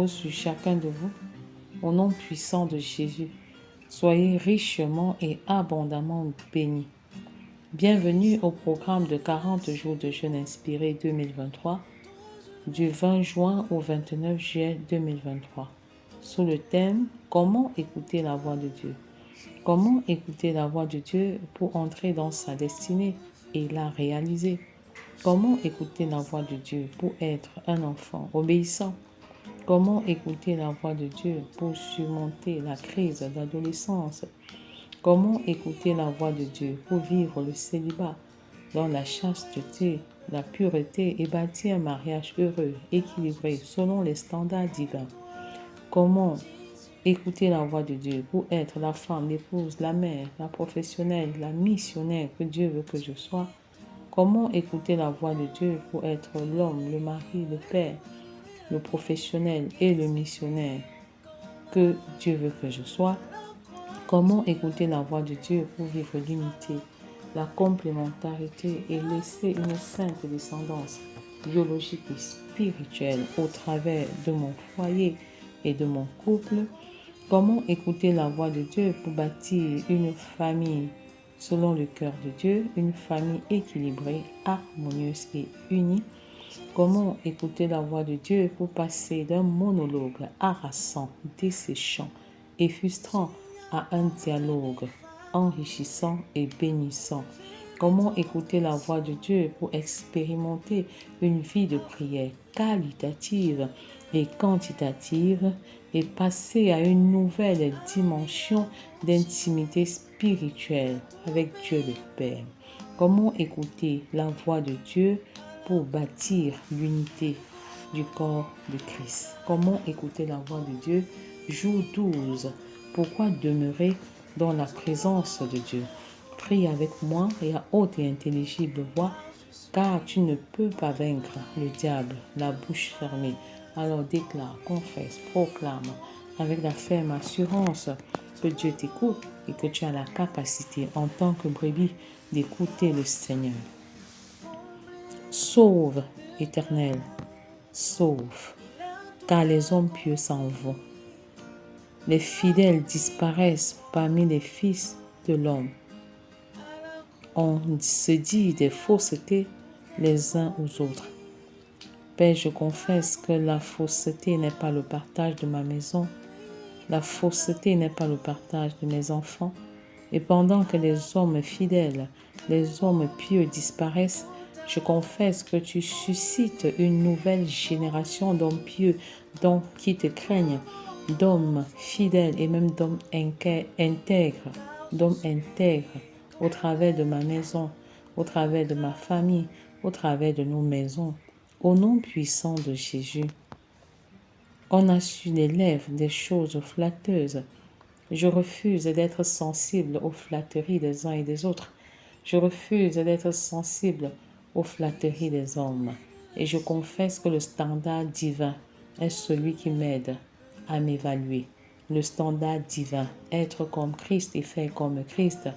repose sur chacun de vous. Au nom puissant de Jésus, soyez richement et abondamment bénis. Bienvenue au programme de 40 jours de jeûne inspiré 2023, du 20 juin au 29 juillet 2023, sous le thème « Comment écouter la voix de Dieu ?» Comment écouter la voix de Dieu pour entrer dans sa destinée et la réaliser? Comment écouter la voix de Dieu pour être un enfant obéissant? Comment écouter la voix de Dieu pour surmonter la crise d'adolescence? Comment écouter la voix de Dieu pour vivre le célibat dans la chasteté, la pureté et bâtir un mariage heureux, équilibré selon les standards divins? Comment écouter la voix de Dieu pour être la femme, l'épouse, la mère, la professionnelle, la missionnaire que Dieu veut que je sois? Comment écouter la voix de Dieu pour être l'homme, le mari, le père, le professionnel et le missionnaire que Dieu veut que je sois? Comment écouter la voix de Dieu pour vivre l'unité, la complémentarité et laisser une sainte descendance biologique et spirituelle au travers de mon foyer et de mon couple? Comment écouter la voix de Dieu pour bâtir une famille selon le cœur de Dieu, une famille équilibrée, harmonieuse et unie? Comment écouter la voix de Dieu pour passer d'un monologue harassant, desséchant et frustrant à un dialogue enrichissant et bénissant? Comment écouter la voix de Dieu pour expérimenter une vie de prière qualitative et quantitative et passer à une nouvelle dimension d'intimité spirituelle avec Dieu le Père? Comment écouter la voix de Dieu pour bâtir l'unité du corps de Christ? Comment écouter la voix de Dieu? Jour 12. Pourquoi demeurer dans la présence de Dieu? Prie avec moi et à haute et intelligible voix, car tu ne peux pas vaincre le diable, la bouche fermée. Alors déclare, confesse, proclame avec la ferme assurance que Dieu t'écoute et que tu as la capacité en tant que brebis d'écouter le Seigneur. Sauve, Éternel, sauve, car les hommes pieux s'en vont. Les fidèles disparaissent parmi les fils de l'homme. On se dit des faussetés les uns aux autres. Père, je confesse que la fausseté n'est pas le partage de ma maison. La fausseté n'est pas le partage de mes enfants. Et pendant que les hommes fidèles, les hommes pieux disparaissent, je confesse que tu suscites une nouvelle génération d'hommes pieux, d'hommes qui te craignent, d'hommes fidèles et même d'hommes intègres, au travers de ma maison, au travers de ma famille, au travers de nos maisons. Au nom puissant de Jésus, on a sur les lèvres des choses flatteuses. Je refuse d'être sensible aux flatteries des uns et des autres. Je refuse d'être sensible aux flatteries des hommes. Et je confesse que le standard divin est celui qui m'aide à m'évaluer. Le standard divin, être comme Christ et faire comme Christ.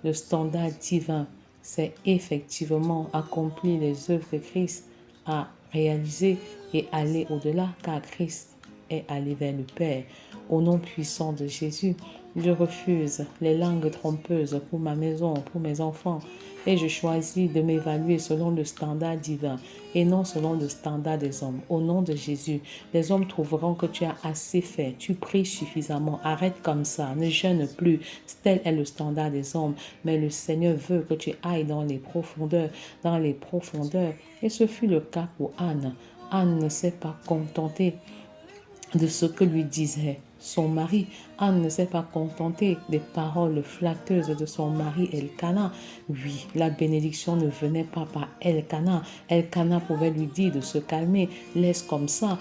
Le standard divin, c'est effectivement accomplir les œuvres de Christ, à réaliser et aller au-delà, car Christ est allé vers le Père. Au nom puissant de Jésus, je refuse les langues trompeuses pour ma maison, pour mes enfants, et je choisis de m'évaluer selon le standard divin et non selon le standard des hommes. Au nom de Jésus, les hommes trouveront que tu as assez fait, tu pries suffisamment, arrête comme ça, ne jeûne plus. Tel est le standard des hommes, mais le Seigneur veut que tu ailles dans les profondeurs, Et ce fut le cas pour Anne. Anne ne s'est pas contentée de ce que lui disait son mari. Anne ne s'est pas contentée des paroles flatteuses de son mari Elkana. Oui, la bénédiction ne venait pas par Elkana. Elkana pouvait lui dire de se calmer. Laisse comme ça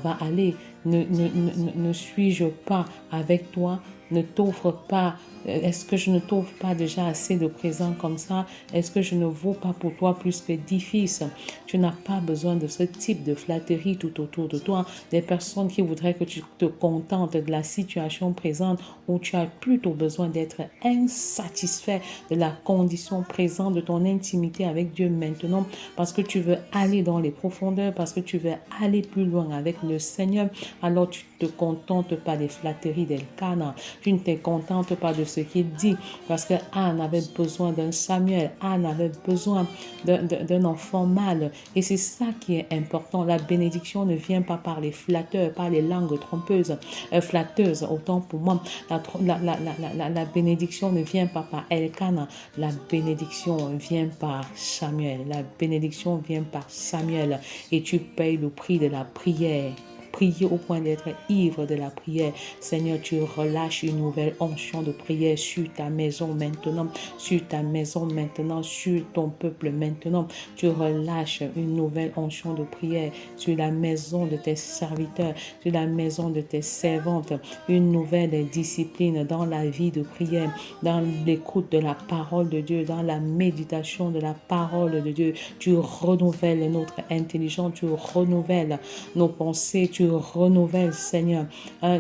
va aller. Ne suis-je pas avec toi? ne t'offre pas? Est-ce que je ne t'offre pas déjà assez de présents comme ça? Est-ce que je ne vaux pas pour toi plus que 10 fils? Tu n'as pas besoin de ce type de flatterie tout autour de toi. Des personnes qui voudraient que tu te contentes de la situation présente où tu as plutôt besoin d'être insatisfait de la condition présente de ton intimité avec Dieu maintenant parce que tu veux aller dans les profondeurs, parce que tu veux aller plus loin avec le Seigneur. Alors tu ne te contentes pas des flatteries d'Elkana. Tu ne te contentes pas de ce qu'il dit parce que Anne avait besoin d'un Samuel. Anne avait besoin d'un enfant mâle. Et c'est ça qui est important. La bénédiction ne vient pas par les flatteurs, par les langues trompeuses, flatteuses, autant pour moi. La bénédiction ne vient pas par Elkana. La bénédiction vient par Samuel. La bénédiction vient par Samuel. Et tu payes le prix de la prière. Prier au point d'être ivre de la prière. Seigneur, tu relâches une nouvelle onction de prière sur ta maison maintenant, sur ta maison maintenant, sur ton peuple maintenant. Tu relâches une nouvelle onction de prière sur la maison de tes serviteurs, sur la maison de tes servantes, une nouvelle discipline dans la vie de prière, dans l'écoute de la parole de Dieu, dans la méditation de la parole de Dieu. Tu renouvelles notre intelligence, tu renouvelles nos pensées, tu renouvelles, Seigneur,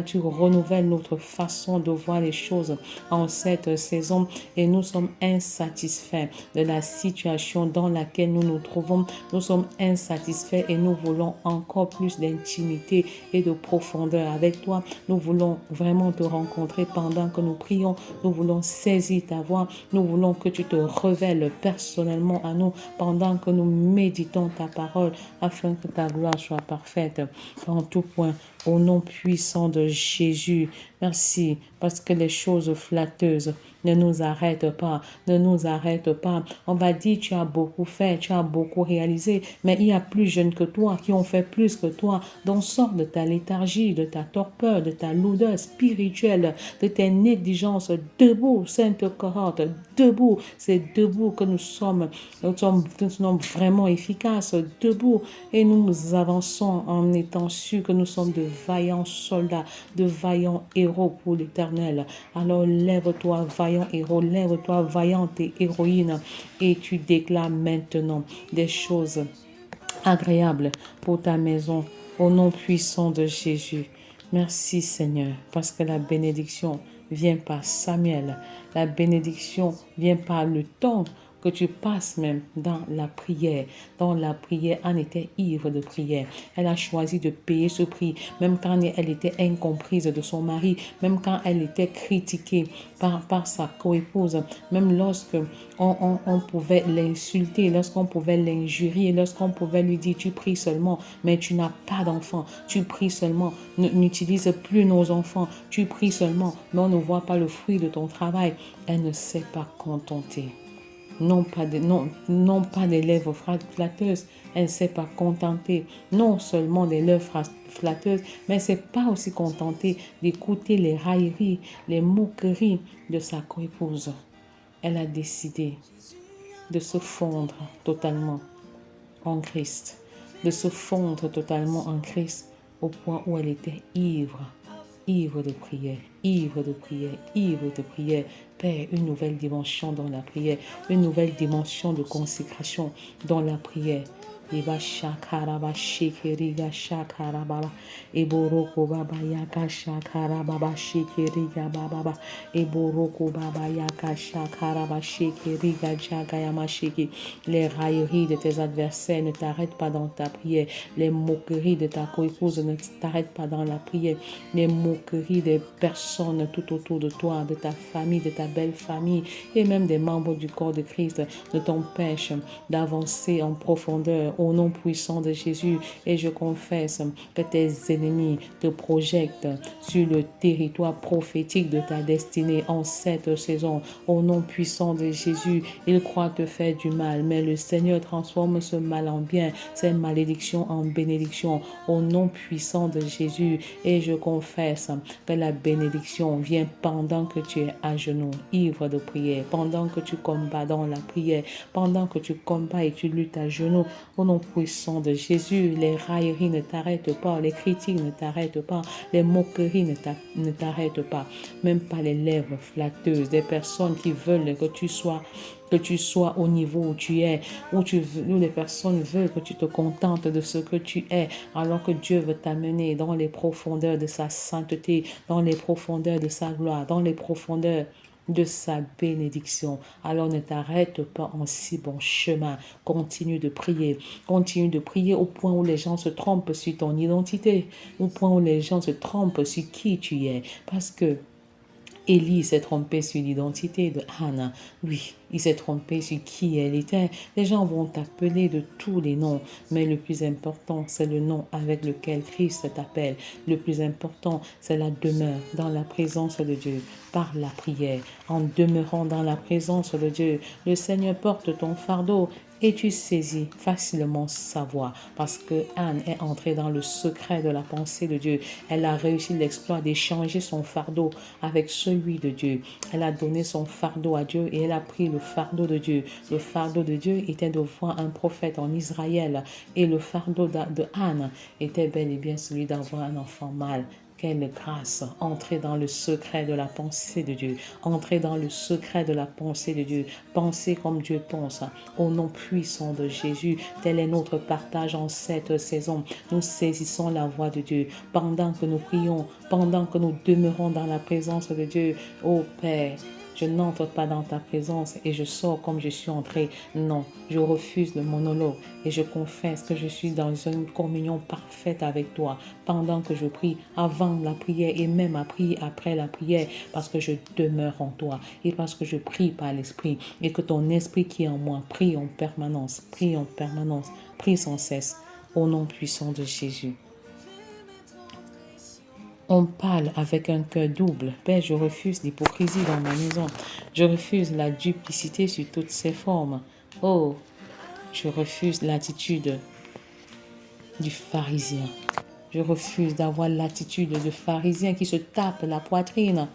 tu renouvelles notre façon de voir les choses en cette saison et nous sommes insatisfaits de la situation dans laquelle nous nous trouvons. Nous sommes insatisfaits et nous voulons encore plus d'intimité et de profondeur avec toi. Nous voulons vraiment te rencontrer pendant que nous prions. Nous voulons saisir ta voix. Nous voulons que tu te révèles personnellement à nous pendant que nous méditons ta parole afin que ta gloire soit parfaite en tout point. Au nom puissant de Jésus, merci parce que les choses flatteuses ne nous arrêtent pas, ne nous arrêtent pas. On va dire, tu as beaucoup fait, tu as beaucoup réalisé, mais il y a plus jeunes que toi qui ont fait plus que toi. Donc sors de ta léthargie, de ta torpeur, de ta lourdeur spirituelle, de tes négligences. Debout, Sainte Cohorte, debout. C'est debout que nous sommes vraiment efficaces, debout. Et nous avançons en étant sûrs que nous sommes de vaillants soldats, de vaillants héros pour l'Éternel. Alors lève-toi, vaillant héros, lève-toi, vaillante et héroïne, et tu déclares maintenant des choses agréables pour ta maison, au nom puissant de Jésus. Merci Seigneur, parce que la bénédiction vient par Samuel, la bénédiction vient par le temps que tu passes même dans la prière. Dans la prière, Anne était ivre de prière. Elle a choisi de payer ce prix, même quand elle était incomprise de son mari, même quand elle était critiquée par sa coépouse, même lorsque on pouvait l'insulter, lorsqu'on pouvait l'injurier, lorsqu'on pouvait lui dire tu pries seulement, mais tu n'as pas d'enfant, tu pries seulement, n'utilise plus nos enfants, tu pries seulement, mais on ne voit pas le fruit de ton travail. Elle ne s'est pas contentée. Non pas des lèvres flatteuses, elle ne s'est pas contentée, non seulement des lèvres flatteuses, mais elle ne s'est pas aussi contentée d'écouter les railleries, les moqueries de sa coépouse. Elle a décidé de se fondre totalement en Christ, de se fondre totalement en Christ au point où elle était ivre de prière, ivre de prière, ivre de prière. Père, une nouvelle dimension dans la prière, une nouvelle dimension de consécration dans la prière. Eba shakaraba shikeriga shakarababa eboroko baba yaka shakarababa shikeriga baba eboroko baba yaka shakaraba shikeriga jagayama shiki. Les railleries de tes adversaires ne t'arrêtent pas dans ta prière. Les moqueries de ta coépouse ne t'arrêtent pas dans la prière. Les moqueries des personnes tout autour de toi, de ta famille, de ta belle famille et même des membres du corps de Christ ne t'empêchent d'avancer en profondeur au nom puissant de Jésus. Et je confesse que tes ennemis te projettent sur le territoire prophétique de ta destinée en cette saison. Au nom puissant de Jésus, ils croient te faire du mal, mais le Seigneur transforme ce mal en bien, cette malédiction en bénédiction. Au nom puissant de Jésus, et je confesse que la bénédiction vient pendant que tu es à genoux, ivre de prière, pendant que tu combats dans la prière, pendant que tu combats et tu luttes à genoux. Au Au nom puissant de Jésus, les railleries ne t'arrêtent pas, les critiques ne t'arrêtent pas, les moqueries ne t'arrêtent pas, même pas les lèvres flatteuses des personnes qui veulent que tu sois au niveau où tu es, où les personnes veulent que tu te contentes de ce que tu es, alors que Dieu veut t'amener dans les profondeurs de sa sainteté, dans les profondeurs de sa gloire, dans les profondeurs de sa bénédiction. Alors ne t'arrête pas en si bon chemin. Continue de prier. Continue de prier au point où les gens se trompent sur ton identité, au point où les gens se trompent sur qui tu es. Parce que Élie s'est trompé sur l'identité de Hannah. Oui, il s'est trompé sur qui elle était. Les gens vont t'appeler de tous les noms, mais le plus important, c'est le nom avec lequel Christ t'appelle. Le plus important, c'est la demeure dans la présence de Dieu, par la prière. En demeurant dans la présence de Dieu, le Seigneur porte ton fardeau et tu saisis facilement sa voix, parce que Anne est entrée dans le secret de la pensée de Dieu. Elle a réussi l'exploit d'échanger son fardeau avec celui de Dieu. Elle a donné son fardeau à Dieu et elle a pris le fardeau de Dieu. Le fardeau de Dieu était de voir un prophète en Israël, et le fardeau de Anne était bel et bien celui d'avoir un enfant mâle. Quelle grâce, entrer dans le secret de la pensée de Dieu, entrer dans le secret de la pensée de Dieu, penser comme Dieu pense, au nom puissant de Jésus. Tel est notre partage en cette saison. Nous saisissons la voix de Dieu pendant que nous prions, pendant que nous demeurons dans la présence de Dieu. Ô Père, je n'entre pas dans ta présence et je sors comme je suis entré. Non, je refuse le monologue et je confesse que je suis dans une communion parfaite avec toi pendant que je prie, avant la prière et même après la prière, parce que je demeure en toi et parce que je prie par l'Esprit et que ton Esprit qui est en moi prie en permanence, prie sans cesse, au nom puissant de Jésus. On parle avec un cœur double. Père, je refuse l'hypocrisie dans ma maison. Je refuse la duplicité sous toutes ses formes. Oh, je refuse l'attitude du pharisien. Je refuse d'avoir l'attitude de pharisien qui se tape la poitrine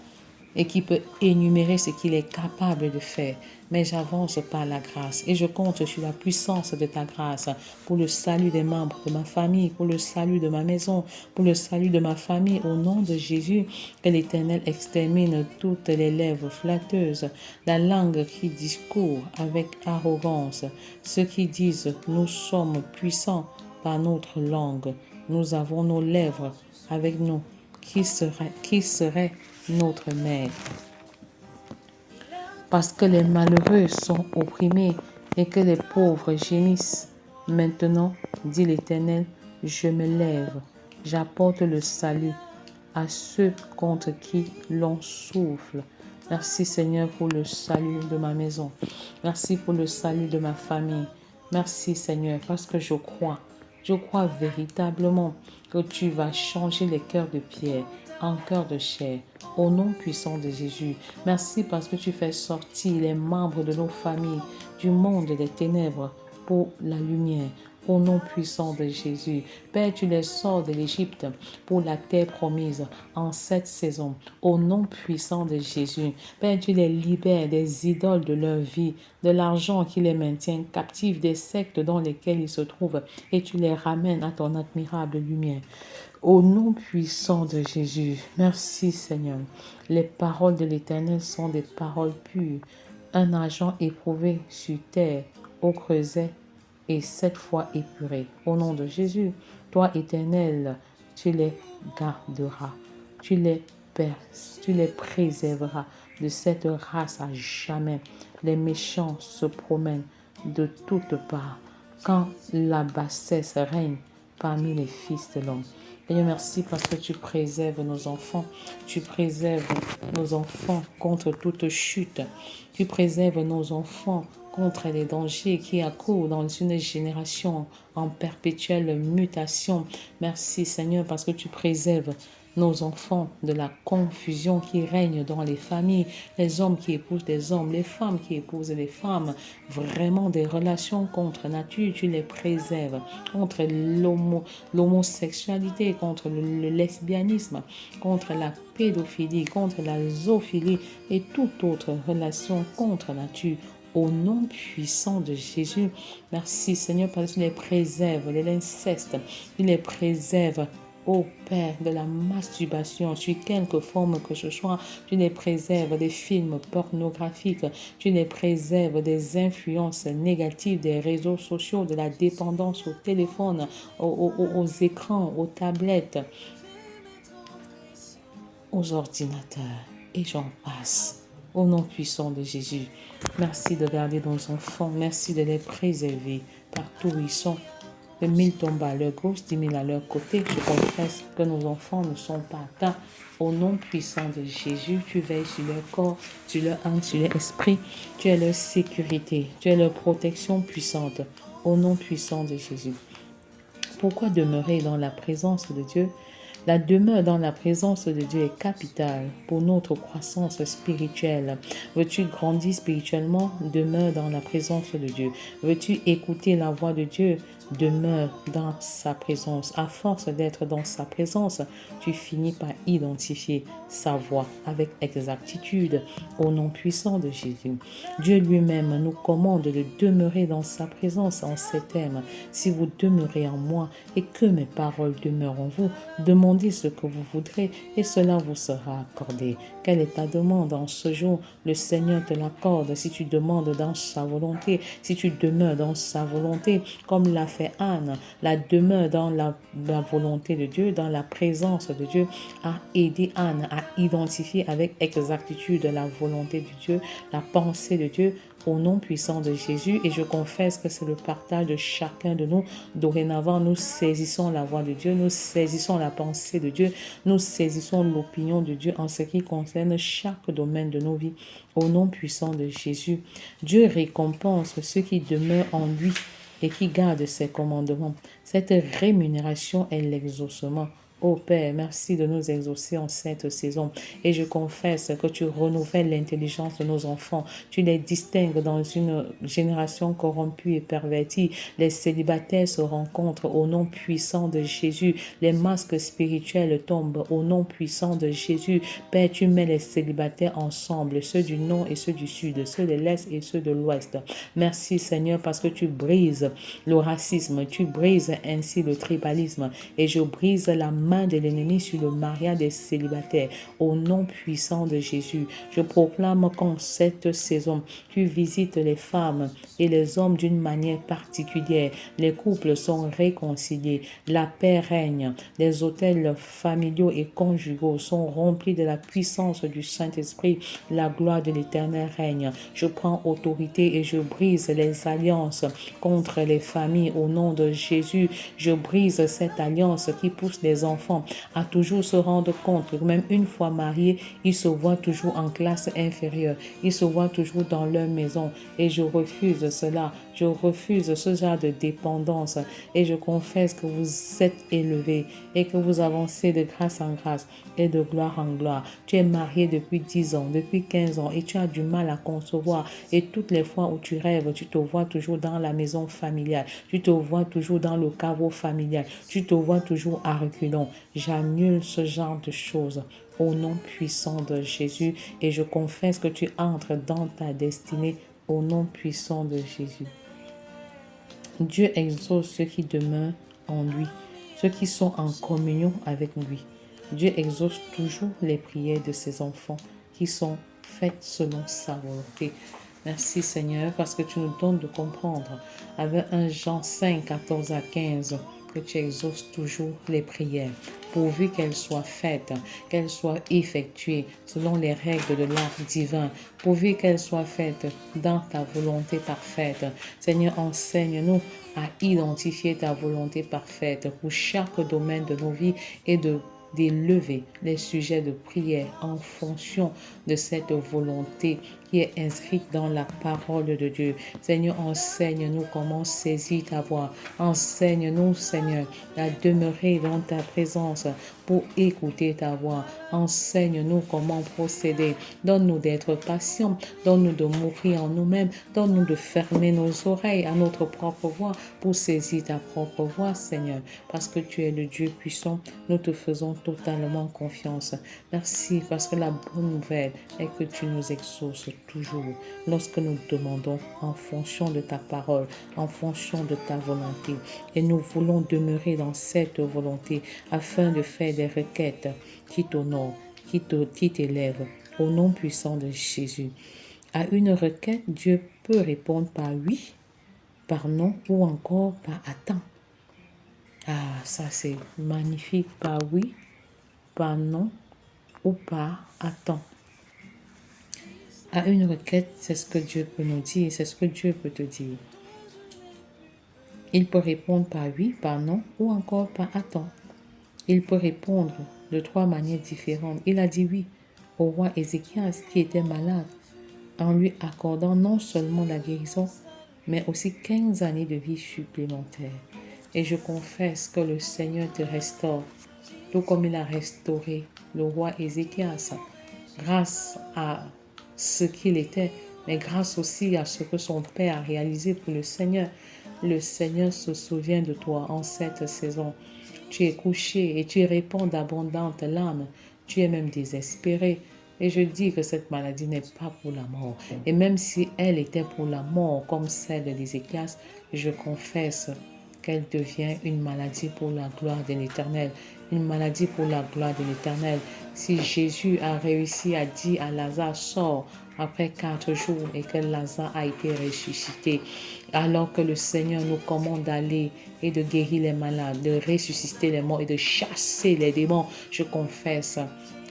et qui peut énumérer ce qu'il est capable de faire. Mais j'avance par la grâce et je compte sur la puissance de ta grâce pour le salut des membres de ma famille, pour le salut de ma maison, pour le salut de ma famille. Au nom de Jésus, que l'Éternel extermine toutes les lèvres flatteuses, la langue qui discourt avec arrogance, ceux qui disent « nous sommes puissants » par notre langue. Nous avons nos lèvres avec nous. Qui serait notre mère? Parce que les malheureux sont opprimés et que les pauvres gémissent. Maintenant, dit l'Éternel, je me lève, j'apporte le salut à ceux contre qui l'on souffle. Merci Seigneur pour le salut de ma maison. Merci pour le salut de ma famille. Merci Seigneur parce que je crois véritablement que tu vas changer les cœurs de pierre en cœur de chair. Au nom puissant de Jésus, merci parce que tu fais sortir les membres de nos familles du monde des ténèbres pour la lumière. Au nom puissant de Jésus, Père, tu les sors de l'Égypte pour la terre promise en cette saison. Au nom puissant de Jésus, Père, tu les libères des idoles de leur vie, de l'argent qui les maintient captifs, des sectes dans lesquelles ils se trouvent, et tu les ramènes à ton admirable lumière. Au nom puissant de Jésus, merci Seigneur. Les paroles de l'Éternel sont des paroles pures, un argent éprouvé sur terre, au creuset, et 7 fois épuré. Au nom de Jésus, toi Éternel, tu les garderas, tu les préserveras de cette race à jamais. Les méchants se promènent de toutes parts quand la bassesse règne parmi les fils de l'homme. Seigneur, merci parce que tu préserves nos enfants. Tu préserves nos enfants contre toute chute. Tu préserves nos enfants contre les dangers qui accourent dans une génération en perpétuelle mutation. Merci Seigneur parce que tu préserves nos enfants de la confusion qui règne dans les familles, les hommes qui épousent des hommes, les femmes qui épousent les femmes, vraiment des relations contre nature, tu les préserves contre l'homosexualité, contre le lesbianisme, contre la pédophilie, contre la zoophilie et toute autre relation contre nature. Au nom puissant de Jésus, merci Seigneur parce que tu les préserves de l'inceste, tu les préserves, ô Père, de la masturbation, sur quelque forme que ce soit, tu les préserves des films pornographiques, tu les préserves des influences négatives des réseaux sociaux, de la dépendance au téléphone, aux écrans, aux tablettes, aux ordinateurs, et j'en passe. Au nom puissant de Jésus, merci de garder nos enfants, merci de les préserver partout où ils sont. Que 1000 tombent à leur gauche, 10 000 à leur côté. Je confesse que nos enfants ne sont pas atteints. Au nom puissant de Jésus, tu veilles sur leur corps, sur leur âme, sur leur esprit. Tu es leur sécurité, tu es leur protection puissante. Au nom puissant de Jésus. Pourquoi demeurer dans la présence de Dieu? La demeure dans la présence de Dieu est capitale pour notre croissance spirituelle. Veux-tu grandir spirituellement? Demeure dans la présence de Dieu. Veux-tu écouter la voix de Dieu? Demeure dans sa présence. À force d'être dans sa présence, tu finis par identifier sa voix avec exactitude au nom puissant de Jésus. Dieu lui-même nous commande de demeurer dans sa présence en ces termes. Si vous demeurez en moi et que mes paroles demeurent en vous, demandez ce que vous voudrez et cela vous sera accordé. Quelle est ta demande en ce jour? Le Seigneur te l'accorde si tu demandes dans sa volonté, si tu demeures dans sa volonté, comme l'a fait Anne. La demeure dans la volonté de Dieu, dans la présence de Dieu, a aidé Anne à identifier avec exactitude la volonté de Dieu, la pensée de Dieu, au nom puissant de Jésus. Et je confesse que c'est le partage de chacun de nous. Dorénavant, nous saisissons la voix de Dieu, nous saisissons la pensée de Dieu, nous saisissons l'opinion de Dieu en ce qui concerne chaque domaine de nos vies. Au nom puissant de Jésus, Dieu récompense ceux qui demeurent en lui et qui gardent ses commandements. Cette rémunération est l'exaucement. Ô Père, merci de nous exaucer en cette saison. Et je confesse que tu renouvelles l'intelligence de nos enfants. Tu les distingues dans une génération corrompue et pervertie. Les célibataires se rencontrent au nom puissant de Jésus. Les masques spirituels tombent au nom puissant de Jésus. Père, tu mets les célibataires ensemble, ceux du nord et ceux du sud, ceux de l'est et ceux de l'ouest. Merci Seigneur parce que tu brises le racisme, tu brises ainsi le tribalisme. Et je brise la main de l'ennemi sur le mariage des célibataires. Au nom puissant de Jésus, je proclame qu'en cette saison, tu visites les femmes et les hommes d'une manière particulière. Les couples sont réconciliés. La paix règne. Les hôtels familiaux et conjugaux sont remplis de la puissance du Saint-Esprit. La gloire de l'Éternel règne. Je prends autorité et je brise les alliances contre les familles. Au nom de Jésus, je brise cette alliance qui pousse les enfants à toujours se rendre compte que même une fois mariés, ils se voient toujours en classe inférieure. Ils se voient toujours dans leur maison. Et je refuse cela. Je refuse ce genre de dépendance. Et je confesse que vous êtes élevés et que vous avancez de grâce en grâce et de gloire en gloire. Tu es marié depuis 10 ans, depuis 15 ans et tu as du mal à concevoir. Et toutes les fois où tu rêves, tu te vois toujours dans la maison familiale. Tu te vois toujours dans le caveau familial. Tu te vois toujours à reculons. J'annule ce genre de choses au nom puissant de Jésus et je confesse que tu entres dans ta destinée au nom puissant de Jésus. Dieu exauce ceux qui demeurent en lui, ceux qui sont en communion avec lui. Dieu exauce toujours les prières de ses enfants qui sont faites selon sa volonté. Merci Seigneur parce que tu nous donnes de comprendre avec 1 Jean 5, 14 à 15 que tu exauces toujours les prières, pourvu qu'elles soient faites, qu'elles soient effectuées selon les règles de l'art divin, pourvu qu'elles soient faites dans ta volonté parfaite. Seigneur, enseigne-nous à identifier ta volonté parfaite pour chaque domaine de nos vies et d'élever les sujets de prière en fonction de cette volonté qui est inscrite dans la parole de Dieu. Seigneur, enseigne-nous comment saisir ta voix. Enseigne-nous, Seigneur, à demeurer dans ta présence pour écouter ta voix. Enseigne-nous comment procéder. Donne-nous d'être patients. Donne-nous de mourir en nous-mêmes. Donne-nous de fermer nos oreilles à notre propre voix pour saisir ta propre voix, Seigneur. Parce que tu es le Dieu puissant, nous te faisons totalement confiance. Merci parce que la bonne nouvelle est que tu nous exauces toujours lorsque nous demandons en fonction de ta parole, en fonction de ta volonté. Et nous voulons demeurer dans cette volonté afin de faire des requêtes qui t'honorent, qui t'élèvent au nom puissant de Jésus. À une requête, Dieu peut répondre par oui, par non ou encore par attends. Ah, ça c'est magnifique, par oui, par non ou par attends. À une requête, c'est ce que Dieu peut nous dire, c'est ce que Dieu peut te dire. Il peut répondre par oui, par non ou encore par attends. Il peut répondre de 3 manières différentes. Il a dit oui au roi Ézéchias qui était malade en lui accordant non seulement la guérison, mais aussi 15 années de vie supplémentaires. Et je confesse que le Seigneur te restaure, tout comme il a restauré le roi Ézéchias, grâce à ce qu'il était, mais grâce aussi à ce que son père a réalisé pour le Seigneur. Le Seigneur se souvient de toi en cette saison. Tu es couché et tu réponds d'abondantes larmes. Tu es même désespéré. Et je dis que cette maladie n'est pas pour la mort. Et même si elle était pour la mort, comme celle d'Ézéchias, je confesse qu'elle devient une maladie pour la gloire de l'Éternel. Une maladie pour la gloire de l'Éternel. Si Jésus a réussi à dire à Lazare, sors après 4 jours et que Lazare a été ressuscité, alors que le Seigneur nous commande d'aller et de guérir les malades, de ressusciter les morts et de chasser les démons, je confesse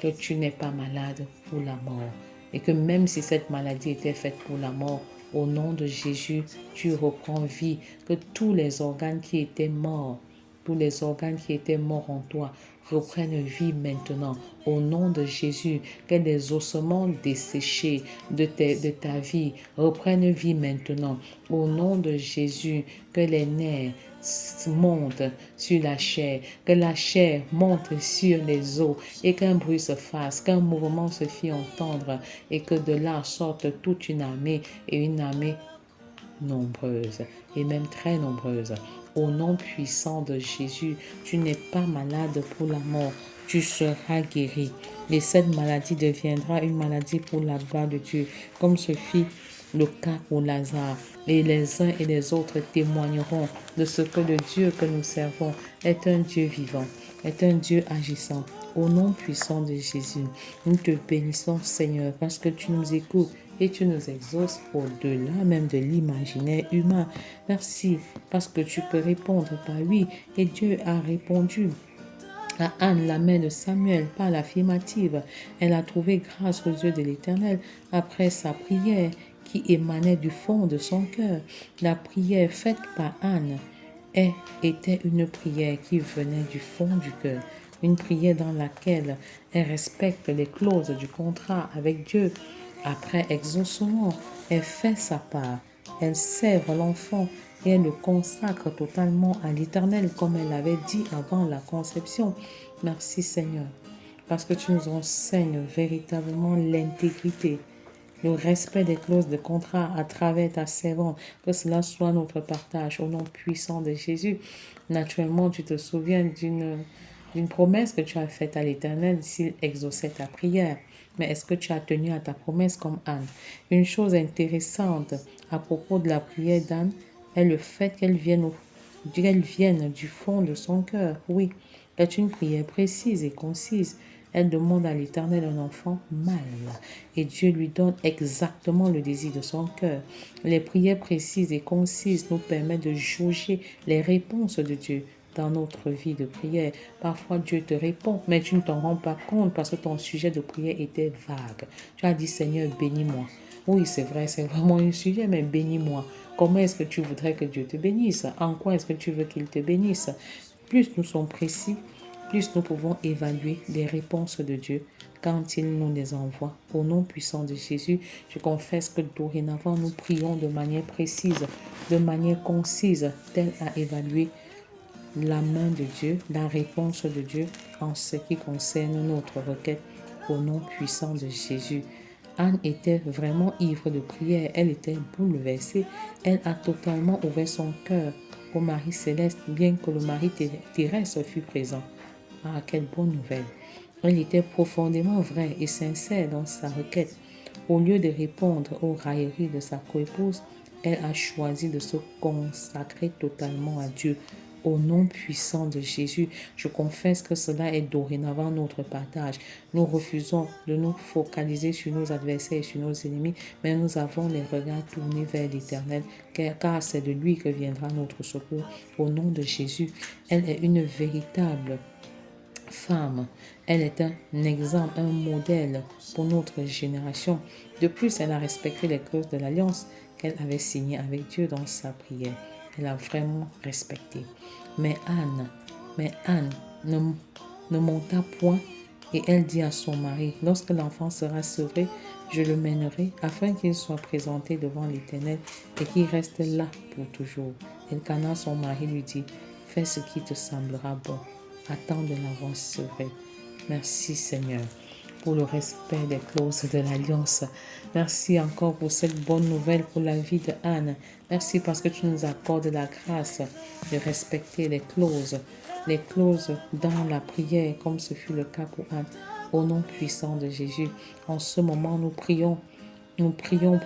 que tu n'es pas malade pour la mort. Et que même si cette maladie était faite pour la mort, au nom de Jésus, tu reprends vie. Que tous les organes qui étaient morts, tous les organes qui étaient morts en toi, reprennent vie maintenant. Au nom de Jésus, que les ossements desséchés de ta vie reprennent vie maintenant. Au nom de Jésus, que les nerfs monte sur la chair, que la chair monte sur les os et qu'un bruit se fasse, qu'un mouvement se fit entendre et que de là sorte toute une armée et une armée nombreuse et même très nombreuse. Au nom puissant de Jésus, tu n'es pas malade pour la mort, tu seras guéri. Et cette maladie deviendra une maladie pour la gloire de Dieu, comme ce fit le cas pour Lazare. Et les uns et les autres témoigneront de ce que le Dieu que nous servons est un Dieu vivant, est un Dieu agissant. Au nom puissant de Jésus, nous te bénissons, Seigneur, parce que tu nous écoutes et tu nous exauces au-delà même de l'imaginaire humain. Merci, parce que tu peux répondre par oui. Et Dieu a répondu à Anne, la mère de Samuel, par l'affirmative. Elle a trouvé grâce aux yeux de l'Éternel après sa prière qui émanait du fond de son cœur. La prière faite par Anne était une prière qui venait du fond du cœur. Une prière dans laquelle elle respecte les clauses du contrat avec Dieu. Après exaucement, elle fait sa part. Elle sert l'enfant et elle le consacre totalement à l'Éternel comme elle l'avait dit avant la conception. Merci Seigneur, parce que tu nous enseignes véritablement l'intégrité, le respect des clauses de contrat à travers ta servante, que cela soit notre partage au nom puissant de Jésus. Naturellement, tu te souviens d'une promesse que tu as faite à l'Éternel s'il exauçait ta prière. Mais est-ce que tu as tenu à ta promesse comme Anne? Une chose intéressante à propos de la prière d'Anne est le fait qu'elle vienne du fond de son cœur. Oui, c'est une prière précise et concise. Elle demande à l'Éternel un enfant mâle et Dieu lui donne exactement le désir de son cœur. Les prières précises et concises nous permettent de jauger les réponses de Dieu dans notre vie de prière. Parfois, Dieu te répond, mais tu ne t'en rends pas compte parce que ton sujet de prière était vague. Tu as dit, Seigneur, bénis-moi. Oui, c'est vrai, c'est vraiment un sujet, mais bénis-moi. Comment est-ce que tu voudrais que Dieu te bénisse? En quoi est-ce que tu veux qu'il te bénisse? Plus nous sommes précis, plus nous pouvons évaluer les réponses de Dieu quand il nous les envoie. Au nom puissant de Jésus, je confesse que dorénavant, nous prions de manière précise, de manière concise, telle à évaluer la main de Dieu, la réponse de Dieu en ce qui concerne notre requête. Au nom puissant de Jésus. Anne était vraiment ivre de prière, elle était bouleversée, elle a totalement ouvert son cœur au Marie céleste, bien que le Marie terrestre fût présent. Ah, quelle bonne nouvelle. Elle était profondément vraie et sincère dans sa requête. Au lieu de répondre aux railleries de sa coépouse, elle a choisi de se consacrer totalement à Dieu. Au nom puissant de Jésus, je confesse que cela est dorénavant notre partage. Nous refusons de nous focaliser sur nos adversaires et sur nos ennemis, mais nous avons les regards tournés vers l'Éternel, car c'est de lui que viendra notre secours. Au nom de Jésus, elle est une véritable femme. Elle est un exemple, un modèle pour notre génération. De plus, elle a respecté les clauses de l'alliance qu'elle avait signée avec Dieu dans sa prière. Elle a vraiment respecté. Mais Anne ne monta point et elle dit à son mari, lorsque l'enfant sera sevré, je le mènerai afin qu'il soit présenté devant l'Éternel et qu'il reste là pour toujours. Elkana, son mari, lui dit, fais ce qui te semblera bon. Attends de l'avoir sevré. Merci Seigneur pour le respect des clauses de l'alliance. Merci encore pour cette bonne nouvelle pour la vie de Anne. Merci parce que tu nous accordes la grâce de respecter les clauses dans la prière comme ce fut le cas pour Anne. Au nom puissant de Jésus, en ce moment nous prions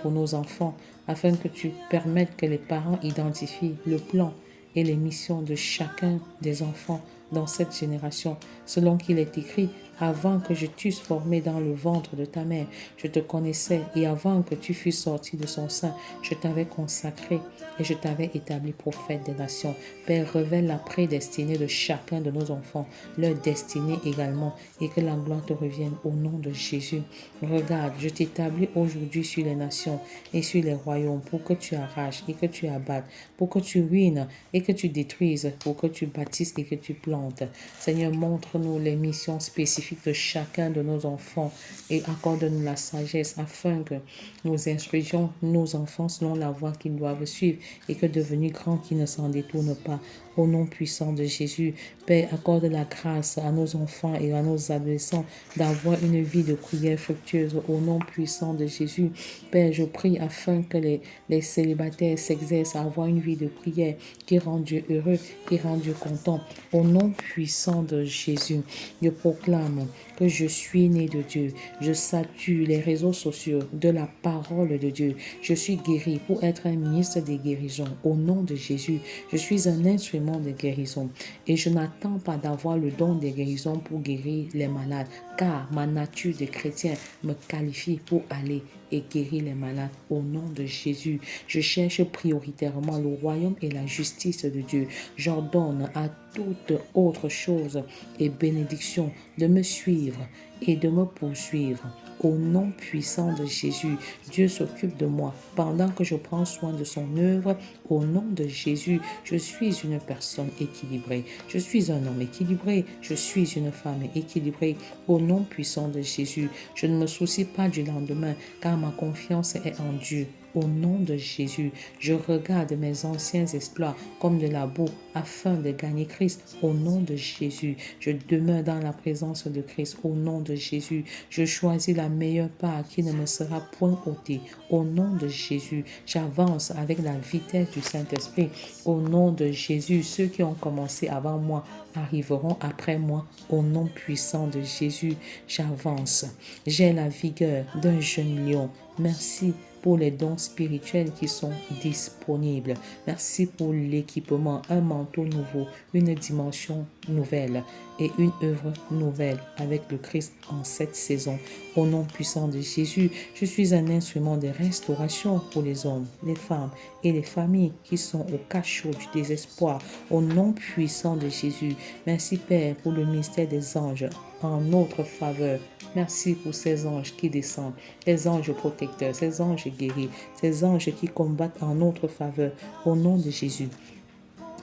pour nos enfants afin que tu permettes que les parents identifient le plan et les missions de chacun des enfants dans cette génération, selon qu'il est écrit, avant que je t'eusse formé dans le ventre de ta mère, je te connaissais et avant que tu fusses sorti de son sein, je t'avais consacré et je t'avais établi prophète des nations. Père, révèle la prédestinée de chacun de nos enfants, leur destinée également, et que la gloire te revienne au nom de Jésus. Regarde, je t'établis aujourd'hui sur les nations et sur les royaumes pour que tu arraches et que tu abattes, pour que tu ruines et que tu détruises, pour que tu bâtisses et que tu plantes. Seigneur, montre-nous les missions spécifiques de chacun de nos enfants et accorde-nous la sagesse afin que nous instruisions nos enfants selon la voie qu'ils doivent suivre et que devenus grands, qu'ils ne s'en détournent pas. Au nom puissant de Jésus, Père, accorde la grâce à nos enfants et à nos adolescents d'avoir une vie de prière fructueuse. Au nom puissant de Jésus, Père, je prie afin que les célibataires s'exercent à avoir une vie de prière qui rend Dieu heureux, qui rend Dieu content. Au nom puissant de Jésus, je proclame que je suis né de Dieu. Je satue les réseaux sociaux de la parole de Dieu. Je suis guéri pour être un ministre des guérisons. Au nom de Jésus, je suis un instrument de guérison et je n'attends pas d'avoir le don des guérisons pour guérir les malades, car ma nature de chrétien me qualifie pour aller et guérir les malades. Au nom de Jésus, je cherche prioritairement le royaume et la justice de Dieu. J'ordonne à toute autre chose et bénédiction de me suivre et de me poursuivre. Au nom puissant de Jésus, Dieu s'occupe de moi pendant que je prends soin de son œuvre. Au nom de Jésus, je suis une personne équilibrée. Je suis un homme équilibré. Je suis une femme équilibrée. Au nom puissant de Jésus, je ne me soucie pas du lendemain car ma confiance est en Dieu. Au nom de Jésus, je regarde mes anciens exploits comme de la boue afin de gagner Christ. Au nom de Jésus, je demeure dans la présence de Christ. Au nom de Jésus, je choisis la meilleure part qui ne me sera point ôtée. Au nom de Jésus, j'avance avec la vitesse du Saint-Esprit. Au nom de Jésus, ceux qui ont commencé avant moi arriveront après moi. Au nom puissant de Jésus, j'avance. J'ai la vigueur d'un jeune lion. Merci pour les dons spirituels qui sont disponibles. Merci pour l'équipement, un manteau nouveau, une dimension nouvelle et une œuvre nouvelle avec le Christ en cette saison. Au nom puissant de Jésus, je suis un instrument de restauration pour les hommes, les femmes et les familles qui sont au cachot du désespoir. Au nom puissant de Jésus, merci Père pour le mystère des anges en notre faveur. Merci pour ces anges qui descendent, ces anges protecteurs, ces anges guéris, ces anges qui combattent en notre faveur. Au nom de Jésus.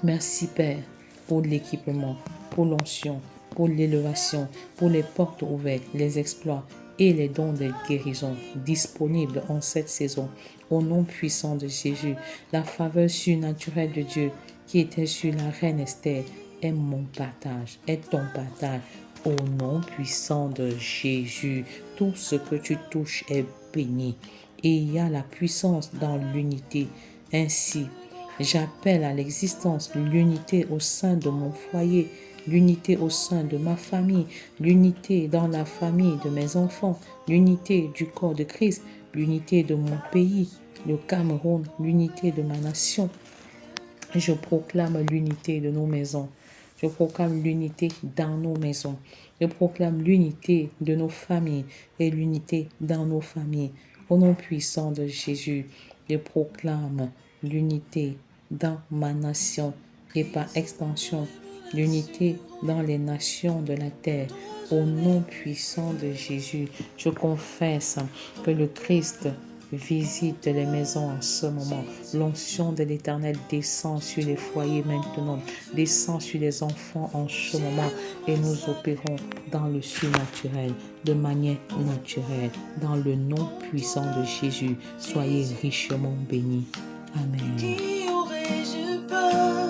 Merci Père pour l'équipement, pour l'onction, pour l'élévation, pour les portes ouvertes, les exploits et les dons de guérison disponibles en cette saison. Au nom puissant de Jésus, la faveur surnaturelle de Dieu qui était sur la reine Esther est mon partage, est ton partage. Au nom puissant de Jésus, tout ce que tu touches est béni. Et il y a la puissance dans l'unité. Ainsi, j'appelle à l'existence l'unité au sein de mon foyer l'unité au sein de ma famille, l'unité dans la famille de mes enfants, l'unité du corps de Christ, l'unité de mon pays, le Cameroun, l'unité de ma nation. Je proclame l'unité de nos maisons. Je proclame l'unité dans nos maisons. Je proclame l'unité de nos familles et l'unité dans nos familles. Au nom puissant de Jésus, je proclame l'unité dans ma nation et par extension, l'unité dans les nations de la terre. Au nom puissant de Jésus, je confesse que le Christ visite les maisons en ce moment. L'onction de l'Éternel descend sur les foyers maintenant, descend sur les enfants en ce moment et nous opérons dans le surnaturel, de manière naturelle, dans le nom puissant de Jésus. Soyez richement bénis. Amen. Qui aurais-je peur?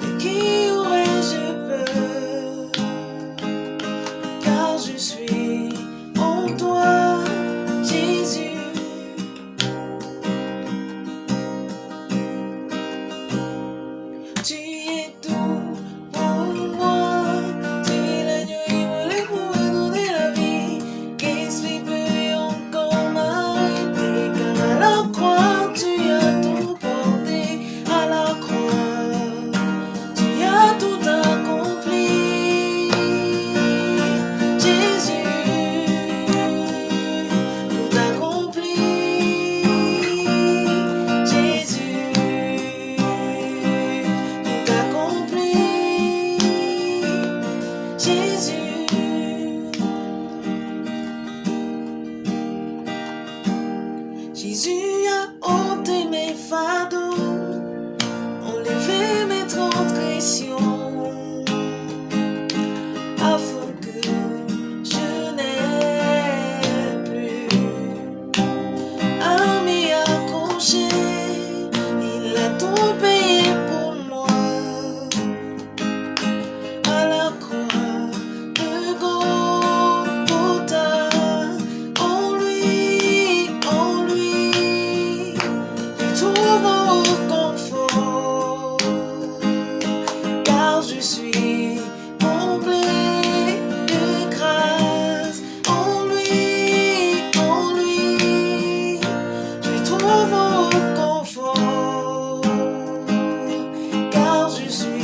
De qui aurais-je peur? Car je suis en toi, Jésus. Tu es tout pour moi. Tu es l'agneau immolé pour me donner la vie. Qu'est-ce qui peut encore m'arrêter? Car à la croix, tu as tout porté. À la croix, tu as tout accompli. Jésus, tout accompli. Jésus, tout accompli. Jésus. Jésus a ôté mes fardeaux, enlevé mes transgressions, afin que je n'ai plus à m'y accrocher. Il a tout payé pour moi à la croix de Golgotha. En lui, je trouve confort, car je suis comblé de grâce. En lui, je trouve confort, car je suis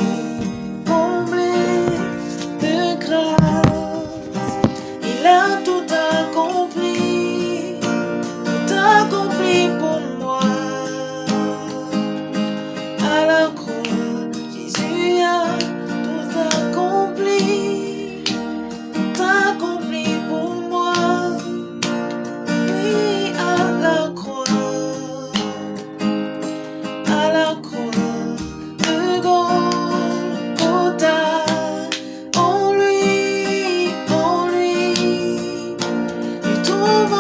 comblé de grâce. Il a tout accompli pour moi. À la croix, Jésus a tout accompli pour moi. Oui, à la croix de Golgotha. En lui, je trouve